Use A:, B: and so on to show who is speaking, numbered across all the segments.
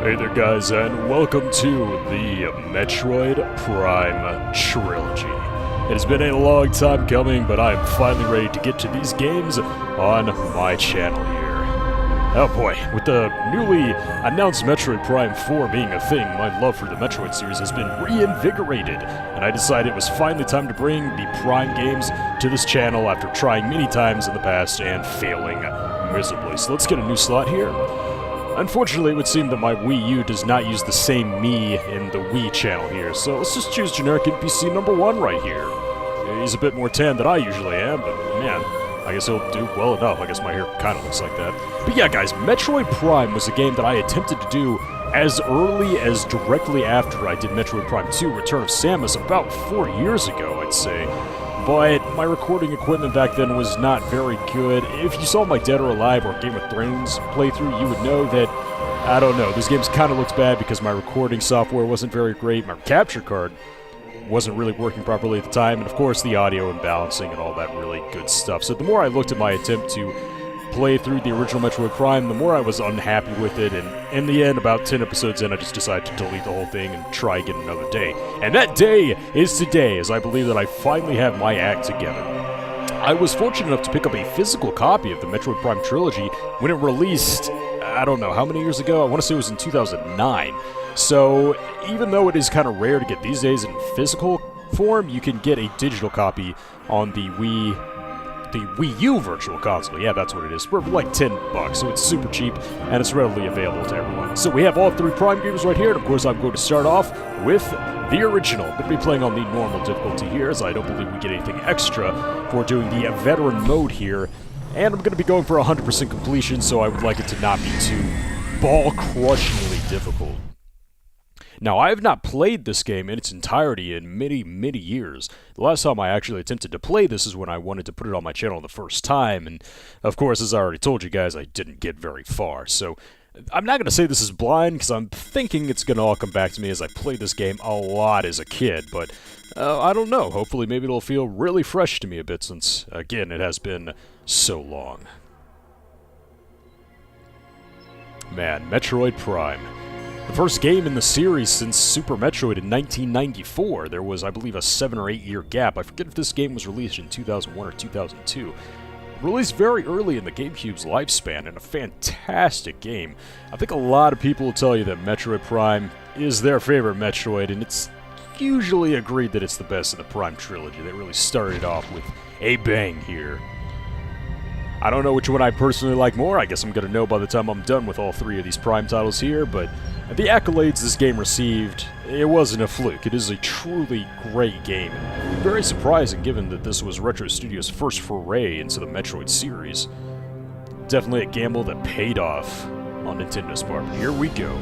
A: Hey there guys, and welcome to the Metroid Prime trilogy. It has been a long time coming, but I am finally ready to get to these games on my channel here. Oh boy, with the newly announced Metroid Prime 4 being a thing, my love for the Metroid series has been reinvigorated, and I decided it was finally time to bring the Prime games to this channel after trying many times in the past and failing miserably. So let's get a new slot here. Unfortunately, it would seem that my Wii U does not use the same me in the Wii channel here, so let's just choose generic NPC number 1 right here. He's a bit more tan than I usually am, but man, I guess he'll do well enough. I guess my hair kind of looks like that. But yeah, guys, Metroid Prime was a game that I attempted to do as early as directly after I did Metroid Prime 2 Return of Samus about 4 years ago, I'd say. But my recording equipment back then was not very good. If you saw my Dead or Alive or Game of Thrones playthrough, you would know that, I don't know, this game kind of looks bad because my recording software wasn't very great, my capture card wasn't really working properly at the time, and of course the audio and balancing and all that really good stuff. So the more I looked at my attempt to play through the original Metroid Prime, the more I was unhappy with it, and in the end, about 10 episodes in, I just decided to delete the whole thing and try again another day. And that day is today, as I believe that I finally have my act together. I was fortunate enough to pick up a physical copy of the Metroid Prime trilogy when it released, I don't know how many years ago, I want to say it was in 2009. So even though it is kind of rare to get these days in physical form, you can get a digital copy on the Wii U Virtual Console. Yeah, that's what it is. For like $10, so it's super cheap, and it's readily available to everyone. So we have all 3 Prime games right here, and of course I'm going to start off with the original. I'm going to be playing on the normal difficulty here, as I don't believe we get anything extra for doing the veteran mode here. And I'm going to be going for 100% completion, so I would like it to not be too ball-crushingly difficult. Now, I have not played this game in its entirety in many, many years. The last time I actually attempted to play this is when I wanted to put it on my channel the first time, and of course, as I already told you guys, I didn't get very far. So, I'm not going to say this is blind, because I'm thinking it's going to all come back to me as I played this game a lot as a kid, but I don't know. Hopefully, maybe it'll feel really fresh to me a bit, since, again, it has been so long. Man, Metroid Prime. The first game in the series since Super Metroid in 1994. There was, I believe, a 7 or 8 year gap. I forget if this game was released in 2001 or 2002. Released very early in the GameCube's lifespan, and a fantastic game. I think a lot of people will tell you that Metroid Prime is their favorite Metroid, and it's usually agreed that it's the best of the Prime trilogy. They really started off with a bang here. I don't know which one I personally like more. I guess I'm going to know by the time I'm done with all 3 of these Prime titles here, but the accolades this game received, it wasn't a fluke. It is a truly great game. Very surprising given that this was Retro Studios' first foray into the Metroid series. Definitely a gamble that paid off on Nintendo's part. But here we go.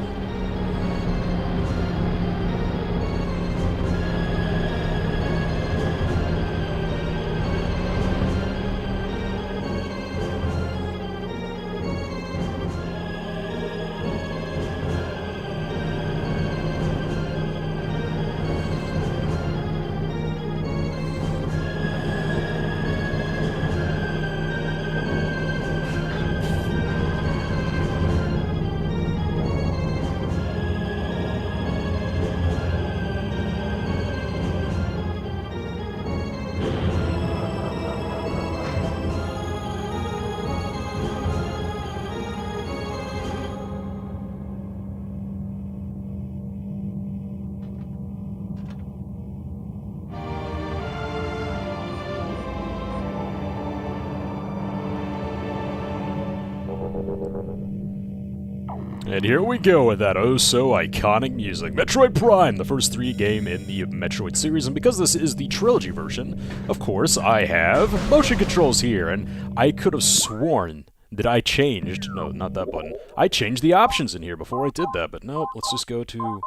A: And here we go with that oh-so-iconic music. Metroid Prime, the first 3 game in the Metroid series, and because this is the trilogy version, of course, I have motion controls here, and I could have sworn that I changed... No, not that button. I changed the options in here before I did that, but no, let's just go to...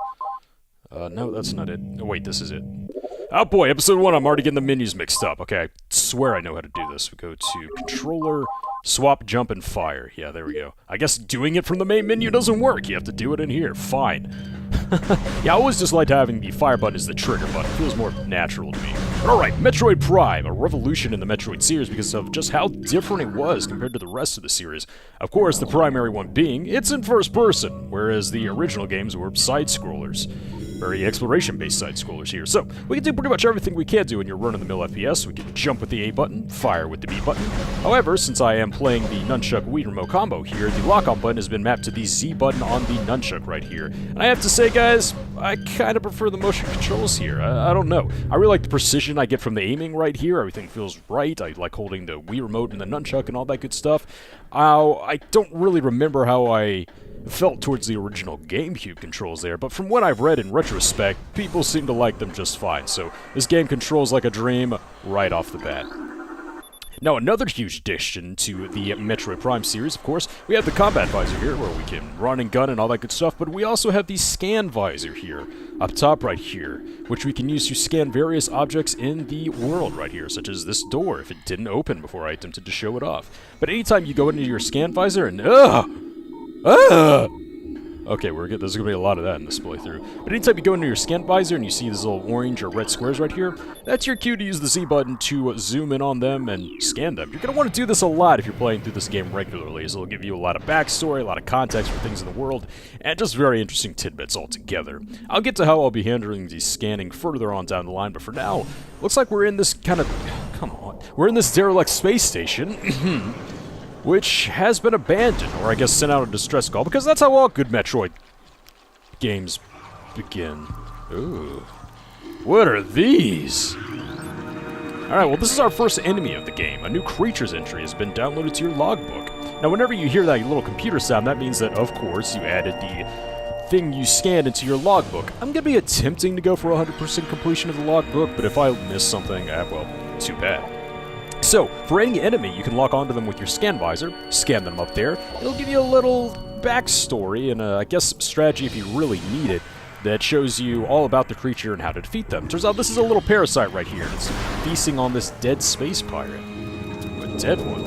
A: no, that's not it. Oh, wait, this is it. Oh boy, episode 1, I'm already getting the menus mixed up. Okay, I swear I know how to do this. We go to controller, Swap, jump, and fire. Yeah, there we go. I guess doing it from the main menu doesn't work. You have to do it in here. Fine. Yeah, I always just liked having the fire button as the trigger button. It feels more natural to me. But alright, Metroid Prime, a revolution in the Metroid series because of just how different it was compared to the rest of the series. Of course, the primary one being, it's in first person, whereas the original games were side-scrollers. Very exploration-based side-scrollers here. So, we can do pretty much everything we can do in your run-of-the-mill FPS. We can jump with the A button, fire with the B button. However, since I am playing the nunchuck Wii remote combo here, the lock-on button has been mapped to the Z button on the nunchuck right here. And I have to say, guys, I kind of prefer the motion controls here. I don't know. I really like the precision I get from the aiming right here. Everything feels right. I like holding the Wii remote and the nunchuck and all that good stuff. I don't really remember how I felt towards the original GameCube controls there, but from what I've read in retrospect, people seem to like them just fine, so this game controls like a dream right off the bat. Now, another huge addition to the Metroid Prime series, of course, we have the combat visor here, where we can run and gun and all that good stuff, but we also have the scan visor here, up top right here, which we can use to scan various objects in the world right here, such as this door, if it didn't open before I attempted to show it off. But anytime you go into your scan visor and okay, there's gonna be a lot of that in this playthrough. But anytime you go into your scan visor and you see these little orange or red squares right here, that's your cue to use the Z button to zoom in on them and scan them. You're gonna want to do this a lot if you're playing through this game regularly, as it'll give you a lot of backstory, a lot of context for things in the world, and just very interesting tidbits altogether. I'll get to how I'll be handling the scanning further on down the line, but for now, looks like we're in this we're in this derelict space station. Which has been abandoned, or I guess sent out a distress call, because that's how all good Metroid games begin. Ooh. What are these? Alright, well this is our first enemy of the game. A new creature's entry has been downloaded to your logbook. Now whenever you hear that little computer sound, that means that, of course, you added the thing you scanned into your logbook. I'm gonna be attempting to go for 100% completion of the logbook, but if I miss something, well, too bad. So, for any enemy, you can lock onto them with your scan visor, scan them up there. It'll give you a little backstory and, I guess, some strategy if you really need it, that shows you all about the creature and how to defeat them. Turns out this is a little parasite right here. It's feasting on this dead space pirate. A dead one,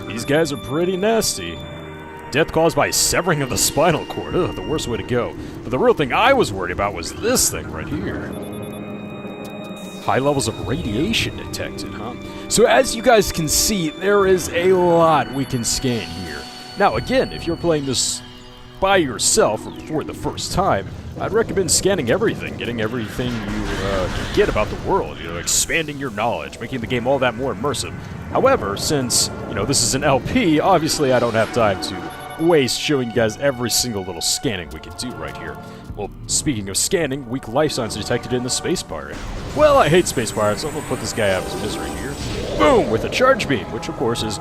A: huh? These guys are pretty nasty. Death caused by severing of the spinal cord. Ugh, the worst way to go. But the real thing I was worried about was this thing right here. High levels of radiation detected, huh? So as you guys can see, there is a lot we can scan here. Now again, if you're playing this by yourself or for the first time, I'd recommend scanning everything, getting everything you can get about the world, expanding your knowledge, making the game all that more immersive. However, since, this is an LP, obviously I don't have time to waste showing you guys every single little scanning we can do right here. Well, speaking of scanning, weak life signs detected in the space pirate. Well, I hate space pirates, so I'm gonna put this guy out of his misery here. Boom! With a charge beam, which of course is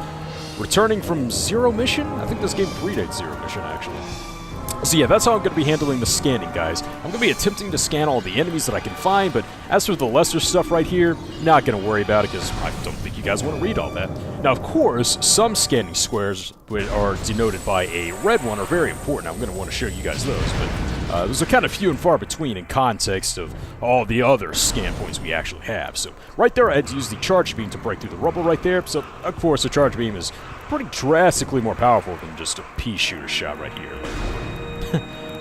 A: returning from Zero Mission? I think this game predates Zero Mission, actually. So yeah, that's how I'm going to be handling the scanning, guys. I'm going to be attempting to scan all the enemies that I can find, but as for the lesser stuff right here, not going to worry about it because I don't think you guys want to read all that. Now, of course, some scanning squares which are denoted by a red one are very important. I'm going to want to show you guys those, but those are kind of few and far between in context of all the other scan points we actually have. So right there, I had to use the charge beam to break through the rubble right there. So, of course, the charge beam is pretty drastically more powerful than just a pea shooter shot right here.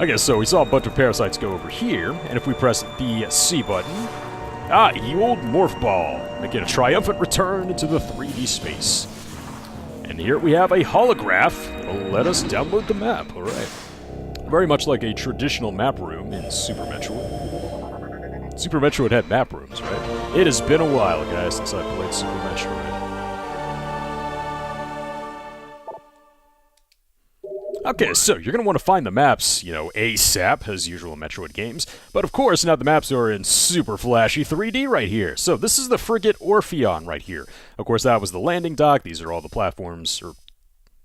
A: Okay, so we saw a bunch of parasites go over here, and if we press the C button, ye old morph ball, making a triumphant return into the 3D space. And here we have a holograph that'll let us download the map, alright. Very much like a traditional map room in Super Metroid. Super Metroid had map rooms, right? It has been a while, guys, since I played Super Metroid. Okay, so you're going to want to find the maps, ASAP, as usual in Metroid games. But of course, now the maps are in super flashy 3D right here. So this is the frigate Orpheon right here. Of course, that was the landing dock. These are all the platforms, or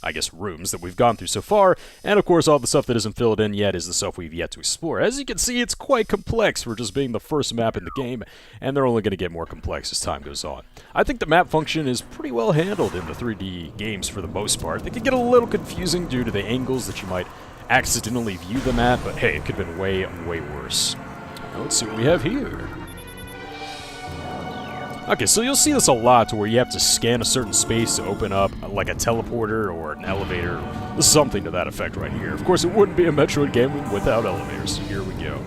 A: I guess rooms, that we've gone through so far. And of course, all the stuff that isn't filled in yet is the stuff we've yet to explore. As you can see, it's quite complex for just being the first map in the game, and they're only going to get more complex as time goes on. I think the map function is pretty well handled in the 3D games for the most part. They can get a little confusing due to the angles that you might accidentally view them at, but hey, it could have been way, way worse. Now let's see what we have here. Okay, so you'll see this a lot to where you have to scan a certain space to open up like a teleporter or an elevator, something to that effect right here. Of course, it wouldn't be a Metroid game without elevators, so here we go.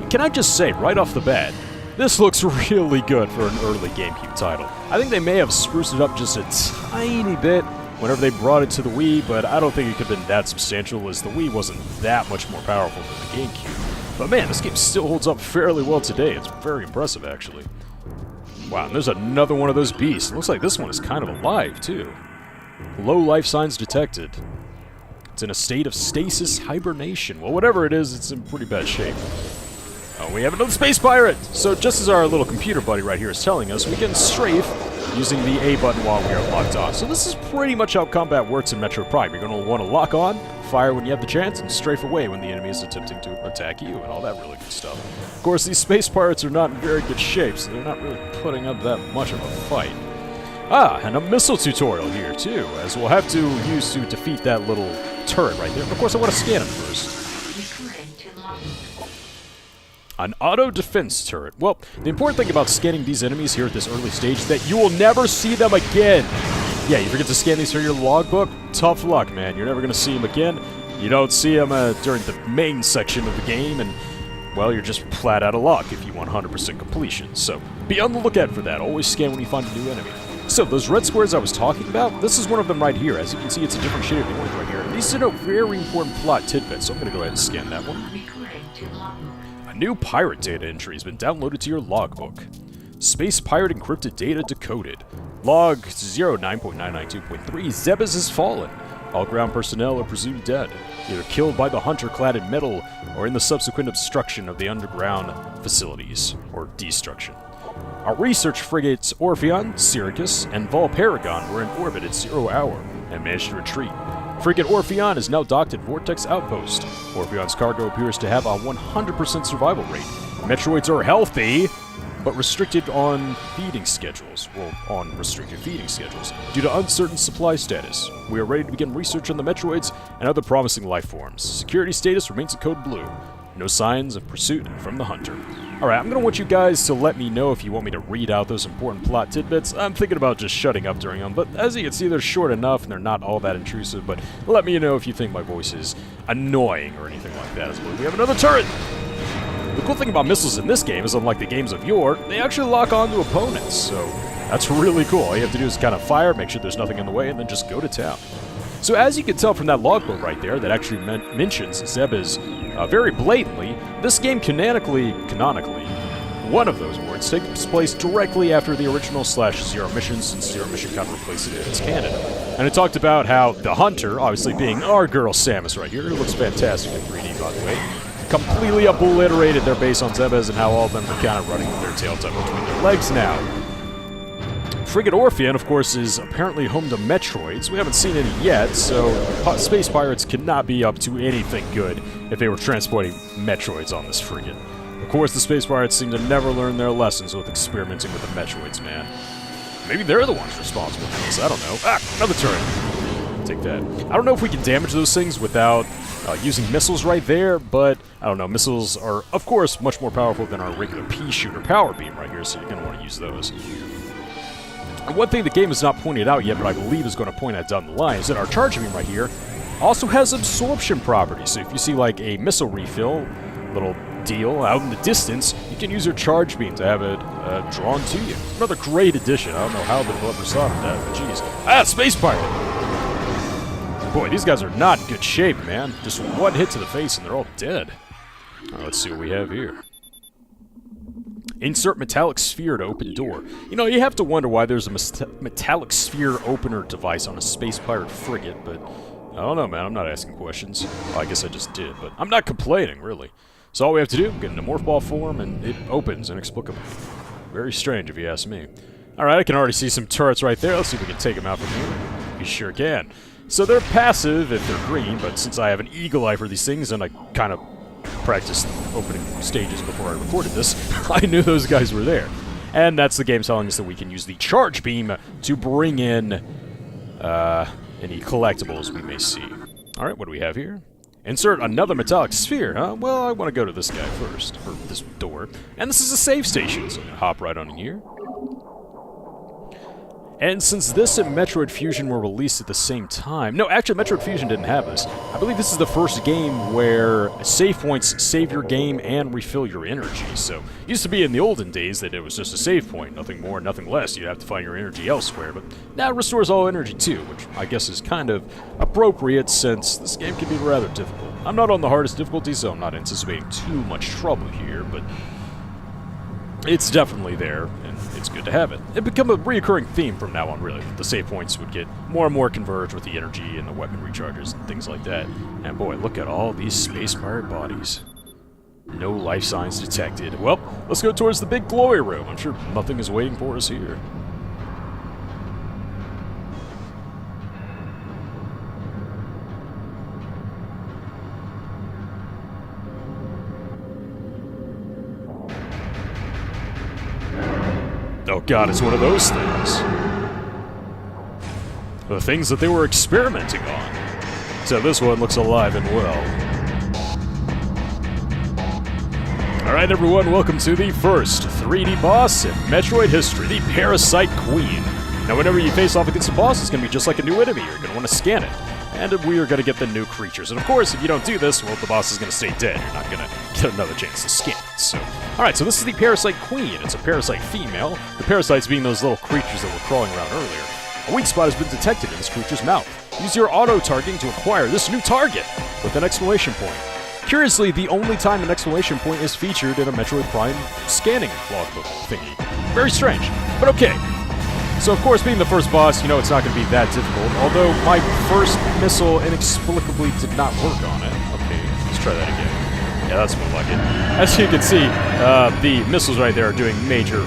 A: Can I just say, right off the bat, this looks really good for an early GameCube title. I think they may have spruced it up just a tiny bit whenever they brought it to the Wii, but I don't think it could have been that substantial as the Wii wasn't that much more powerful than the GameCube. But man, this game still holds up fairly well today. It's very impressive, actually. Wow, and there's another one of those beasts. Looks like this one is kind of alive, too. Low life signs detected. It's in a state of stasis hibernation. Well, whatever it is, it's in pretty bad shape. Oh, we have another space pirate! So just as our little computer buddy right here is telling us, we can strafe using the A button while we are locked on. So this is pretty much how combat works in Metroid Prime. You're going to want to lock on, fire when you have the chance, and strafe away when the enemy is attempting to attack you, and all that really good stuff. Of course, these space pirates are not in very good shape, so they're not really putting up that much of a fight. Ah, and a missile tutorial here, too, as we'll have to use to defeat that little turret right there. But of course, I want to scan him first. An auto-defense turret. Well, the important thing about scanning these enemies here at this early stage is that you will never see them again. Yeah, you forget to scan these for your logbook? Tough luck, man. You're never going to see them again. You don't see them during the main section of the game, and, well, you're just flat out of luck if you want 100% completion. So, be on the lookout for that. Always scan when you find a new enemy. So, those red squares I was talking about, this is one of them right here. As you can see, it's a different shade of the orange right here. And these denote very important plot tidbits, so I'm going to go ahead and scan that one. A new pirate data entry has been downloaded to your logbook. Space pirate encrypted data decoded. Log 09.992.3, Zebes has fallen. All ground personnel are presumed dead, either killed by the hunter clad in metal or in the subsequent obstruction of the underground facilities, or destruction. Our research frigates Orpheon, Syracuse, and Valparagon were in orbit at 0 hour and managed to retreat. Frigate Orpheon is now docked at Vortex Outpost. Orpheon's cargo appears to have a 100% survival rate. Metroids are healthy, but restricted on feeding schedules. Well, on restricted feeding schedules, due to uncertain supply status. We are ready to begin research on the Metroids and other promising life forms. Security status remains in code blue. No signs of pursuit from the hunter. Alright, I'm going to want you guys to let me know if you want me to read out those important plot tidbits. I'm thinking about just shutting up during them, but as you can see, they're short enough and they're not all that intrusive, but let me know if you think my voice is annoying or anything like that as well. We have another turret! The cool thing about missiles in this game is, unlike the games of yore, they actually lock onto opponents, so that's really cool. All you have to do is kind of fire, make sure there's nothing in the way, and then just go to town. So as you can tell from that logbook right there that actually mentions Zebes very blatantly, this game canonically, one of those words takes place directly after the original /Zero Mission, since Zero Mission kind of replaced it in its canon. And it talked about how the hunter, obviously being our girl Samus right here, who looks fantastic in 3D by the way, completely obliterated their base on Zebes and how all of them are kind of running with their tail tucked between their legs now. Frigate Orpheon, of course, is apparently home to Metroids. We haven't seen any yet, so space pirates cannot be up to anything good if they were transporting Metroids on this frigate. Of course, the space pirates seem to never learn their lessons with experimenting with the Metroids, man. Maybe they're the ones responsible for this, I don't know. Ah, another turret. Take that. I don't know if we can damage those things without using missiles right there, but I don't know. Missiles are, of course, much more powerful than our regular pea shooter power beam right here, so you're going to want to use those. And one thing the game has not pointed out yet, but I believe is going to point out down the line, is that our charge beam right here also has absorption properties. So if you see like a missile refill, little deal out in the distance, you can use your charge beam to have it drawn to you. Another great addition. I don't know how the developers thought of that, but jeez. Ah, Space Pirate! Boy, these guys are not in good shape, man. Just one hit to the face and they're all dead. Alright, let's see what we have here. Insert metallic sphere to open door. You know, you have to wonder why there's a metallic sphere opener device on a space pirate frigate, but I don't know, man. I'm not asking questions. Well, I guess I just did, but I'm not complaining, really. So all we have to do, get into morph ball form, and it opens inexplicably. Very strange, if you ask me. Alright, I can already see some turrets right there. Let's see if we can take them out from here. We sure can. So they're passive if they're green, but since I have an eagle eye for these things, and I kind of practiced opening stages before I recorded this, I knew those guys were there. And that's the game telling us that we can use the charge beam to bring in any collectibles we may see. Alright, what do we have here? Insert another metallic sphere, huh? Well, I want to go to this guy first, or this door. And this is a save station, so I'm going to hop right on in here. And since this and Metroid Fusion were released at the same time... No, actually, Metroid Fusion didn't have this. I believe this is the first game where save points save your game and refill your energy. So, it used to be in the olden days that it was just a save point, nothing more, nothing less. You'd have to find your energy elsewhere, but now it restores all energy too, which I guess is kind of appropriate since this game can be rather difficult. I'm not on the hardest difficulty, so I'm not anticipating too much trouble here, but it's definitely there, and it's good to have it. It'd become a reoccurring theme from now on, really. The save points would get more and more converged with the energy and the weapon recharges and things like that. And boy, look at all these space pirate bodies. No life signs detected. Well, let's go towards the big glory room. I'm sure nothing is waiting for us here. Oh god, it's one of those things. The things that they were experimenting on. So this one looks alive and well. Alright everyone, welcome to the first 3D boss in Metroid history, the Parasite Queen. Now whenever you face off against a boss, it's going to be just like a new enemy. You're going to want to scan it. And we are going to get the new creatures. And of course, if you don't do this, well, the boss is going to stay dead. You're not going to get another chance to scan it. So, alright, so this is the Parasite Queen. It's a parasite female. The parasites being those little creatures that were crawling around earlier. A weak spot has been detected in this creature's mouth. Use your auto-targeting to acquire this new target with an exclamation point. Curiously, the only time an exclamation point is featured in a Metroid Prime scanning logbook thingy. Very strange, but okay. So of course, being the first boss, you know it's not going to be that difficult, although my first missile inexplicably did not work on it. Okay, let's try that again. Yeah, that's more like it. As you can see, the missiles right there are doing major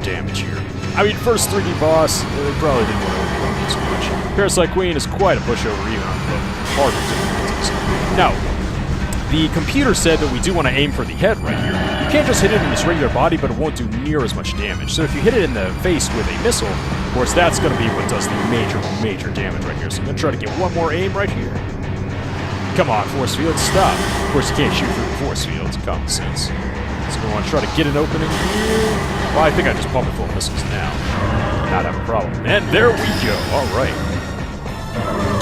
A: damage here. I mean, first 3D boss, they probably didn't want to overwhelm me too much. Parasite Queen is quite a pushover even on the harder difficulties. Now, the computer said that we do want to aim for the head right here. You can't just hit it in its regular body, but it won't do near as much damage. So if you hit it in the face with a missile, of course that's going to be what does the major damage right here. So I'm going to try to get one more aim right here. Come on, force field, stop. Of course you can't shoot through the force field, it's common sense. So we want to try to get an opening here. Well, I think I just pumped it full of missiles now. Not have a problem. And there we go, alright.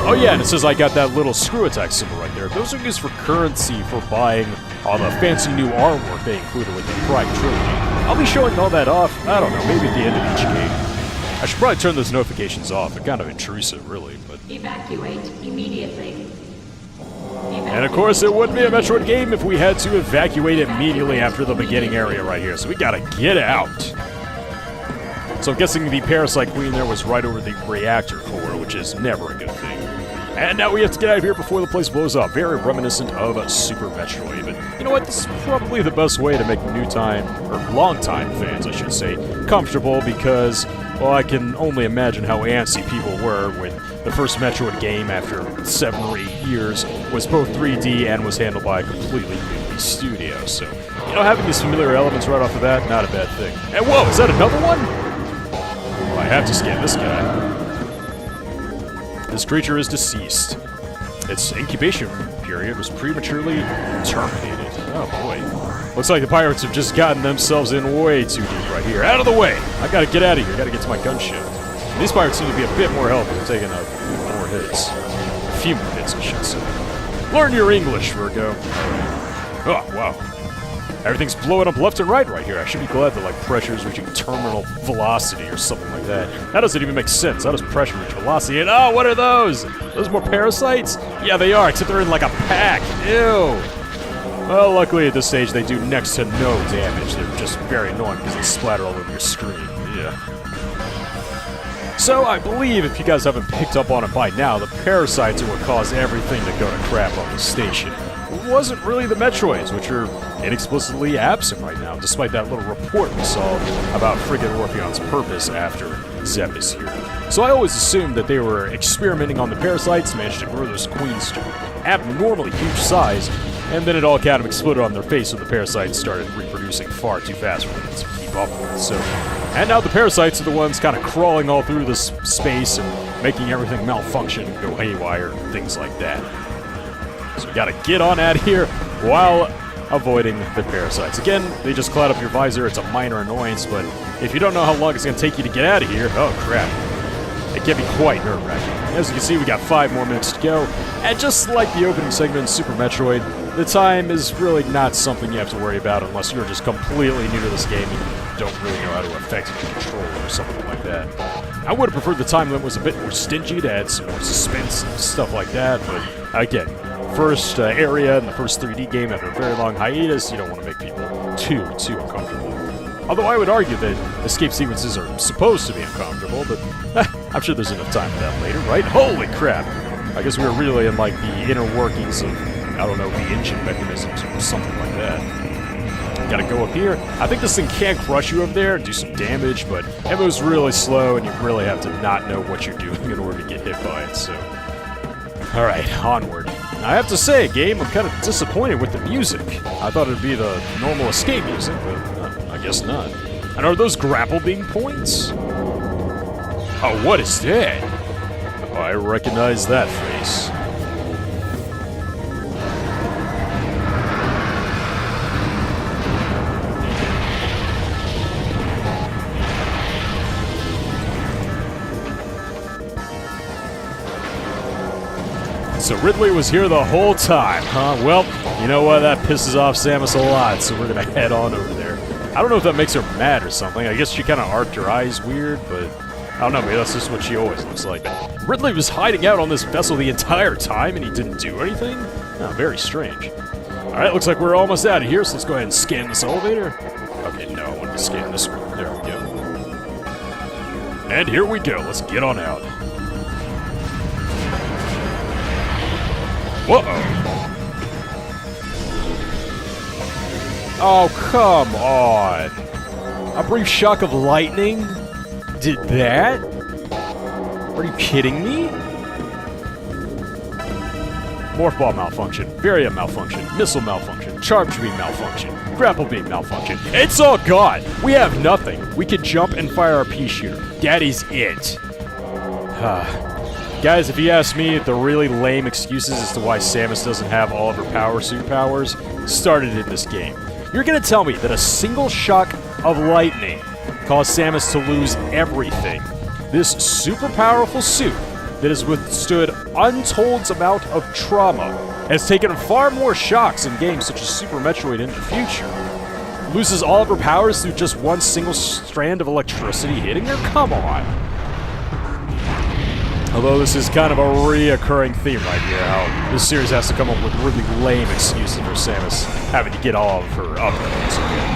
A: Oh yeah, and it says I got that little screw attack symbol right there. Those are used for currency for buying all the fancy new artwork they included with the Prime Trilogy. I'll be showing all that off, I don't know, maybe at the end of each game. I should probably turn those notifications off. They're kind of intrusive, really, but...
B: Evacuate immediately.
A: And of course, it wouldn't be a Metroid game if we had to evacuate immediately after the beginning area right here, so we gotta get out. So I'm guessing the Parasite Queen there was right over the reactor core, which is never a good thing. And now we have to get out of here before the place blows up. Very reminiscent of Super Metroid. But you know what? This is probably the best way to make long-time fans, I should say, comfortable because, well, I can only imagine how antsy people were when the first Metroid game, after 7 or 8 years, was both 3D and was handled by a completely new studio. So, you know, having these familiar elements right off the bat, not a bad thing. And whoa, is that another one? Well, I have to scan this guy. This creature is deceased. Its incubation period was prematurely terminated. Oh boy. Looks like the pirates have just gotten themselves in way too deep right here. Out of the way! I gotta get out of here. Gotta get to my gunship. These pirates seem to be a bit more helpful than taking more hits. A few more hits, I should say. Learn your English, Virgo. Oh, wow. Everything's blowing up left and right here. I should be glad that, like, pressure is reaching terminal velocity or something like that. That doesn't even make sense. How does pressure reach velocity? And, oh, what are those? Those more parasites? Yeah, they are, except they're in, like, a pack. Ew. Well, luckily at this stage, they do next to no damage. They're just very annoying because they splatter all over your screen. Yeah. So, I believe, if you guys haven't picked up on it by now, the parasites are what caused everything to go to crap on the station. It wasn't really the Metroids, which are inexplicably absent right now, despite that little report we saw about Frigate Orpheon's purpose after Zeb is here. So I always assumed that they were experimenting on the parasites, managed to grow those queens to abnormally huge size, and then it all kind of exploded on their face when the parasites started reproducing far too fast for them to keep up with. So, and now the parasites are the ones kind of crawling all through this space and making everything malfunction, go haywire, things like that. So we gotta get on out of here while avoiding the parasites. Again, they just cloud up your visor. It's a minor annoyance, but if you don't know how long it's gonna take you to get out of here, oh crap. it can be quite nerve-wracking. As you can see, we got 5 more minutes to go, and just like the opening segment in Super Metroid, the time is really not something you have to worry about unless you're just completely new to this game and you don't really know how to effectively control it or something like that. I would have preferred the time limit was a bit more stingy to add some more suspense and stuff like that, but again, first area in the first 3D game after a very long hiatus, you don't want to make people too uncomfortable. Although I would argue that escape sequences are supposed to be uncomfortable, but I'm sure there's enough time for that later, right? Holy crap! I guess we were really in like the inner workings of, I don't know, the engine mechanisms or something like that. Gotta go up here. I think this thing can crush you up there and do some damage, but it moves really slow and you really have to not know what you're doing in order to get hit by it, so... Alright, onward. I have to say, game, I'm kind of disappointed with the music. I thought it'd be the normal escape music, but I guess not. And are those grapple beam points? Oh, what is that? Oh, I recognize that face. So Ridley was here the whole time, huh? Well, you know what? That pisses off Samus a lot, so we're gonna head on over there. I don't know if that makes her mad or something. I guess she kind of arched her eyes weird, but I don't know. Maybe that's just what she always looks like. Ridley was hiding out on this vessel the entire time, and he didn't do anything? Oh, very strange. All right, looks like we're almost out of here, so let's go ahead and scan this elevator. Okay, no, I wanted to scan this one. There we go. And here we go. Let's get on out. Uh-oh. Oh, come on. A brief shock of lightning? Did that? Are you kidding me? Morph ball malfunction, Varia malfunction, missile malfunction, charge beam malfunction, grapple beam malfunction. It's all gone! We have nothing. We can jump and fire our pea shooter. Daddy's it. Guys, if you ask me, the really lame excuses as to why Samus doesn't have all of her power suit powers started in this game. You're gonna tell me that a single shock of lightning caused Samus to lose everything. This super powerful suit that has withstood untold amount of trauma has taken far more shocks in games such as Super Metroid in the future. Loses all of her powers through just one single strand of electricity hitting her? Come on. Although this is kind of a reoccurring theme right here, how this series has to come up with really lame excuses for Samus having to get all of her upgrades again.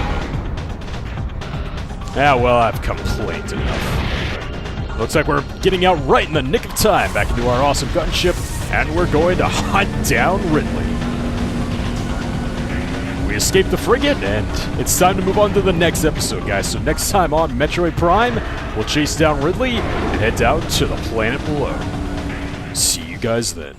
A: Ah, well, I've complained enough. Looks like we're getting out right in the nick of time back into our awesome gunship, and we're going to hunt down Ridley. We escaped the frigate, and it's time to move on to the next episode, guys. So next time on Metroid Prime, we'll chase down Ridley and head down to the planet below. See you guys then.